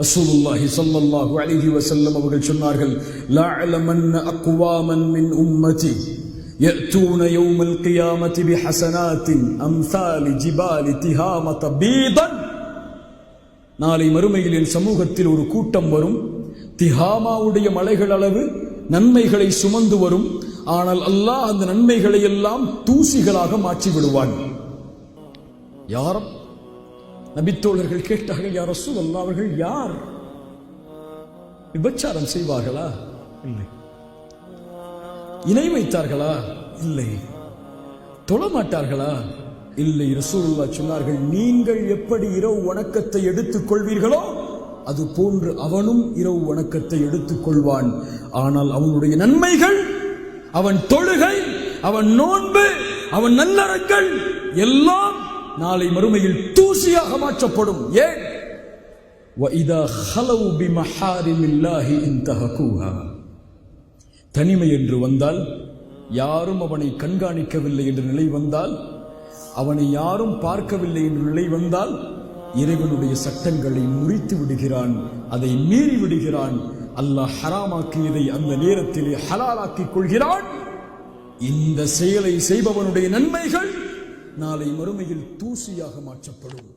ரசூலுல்லாஹி ஸல்லல்லாஹு அலைஹி வஸல்லம் அவர்கள் சொன்னார்கள், லஅலமன்ன அக்வாமன் மின் உம்மதி يأتون يوم القيامة بحسنات أمثال جبال تهامة بيضا. நாளை மறுமையில் என் சமூகத்தில் ஒரு கூட்டம் வரும், திஹாமாவுடைய மலைகள் அளவு நன்மைகளை சுமந்து வரும். ஆனால் அல்லாஹ் அந்த நன்மைகளை எல்லாம் தூசிகளாக மாற்றி விடுவான். யார்? நபித்தோழர்கள் கேட்டார்கள், யா ரசூலல்லாஹ், அவர்கள் யார்? விபச்சாரம் செய்வார்களா? இல்லை. இணை வைத்தார்களா? இல்லை. தொழமாட்டார்களா? இல்லை. ரசூலுல்லாஹ் சொன்னார்கள், நீங்கள் எப்படி இரவு வணக்கத்தை எடுத்துக் கொள்வீர்களோ அது போன்று அவனும் இரவு வணக்கத்தை எடுத்துக் கொள்வான். ஆனால் அவனுடைய நன்மைகள், அவன் தொழுகை, அவன் நோன்பு, அவன் நல்லறங்கள் எல்லாம் நாளை மறுமையில் தூசியாக மாற்றப்படும். ஏன்? وَإِذَا خَلَوْا بِمَحَارِمِ اللَّهِ انْتَهَكُوهَا. தனிமை என்று வந்தால், யாரும் அவனை கண்காணிக்கவில்லை என்ற நிலை வந்தால், அவனை யாரும் பார்க்கவில்லை என்ற நிலை வந்தால், இறைவனுடைய சட்டங்களை முறித்து விடுகிறான், அதை மீறி விடுகிறான். அல்லாஹ் ஹராமாக்கியதை அந்த நேரத்திலே ஹலாலாக்கிக் கொள்கிறான். இந்த செயலை செய்பவனுடைய நன்மைகள் நாளை மறுமையில் தூசியாக மாற்றப்படும்.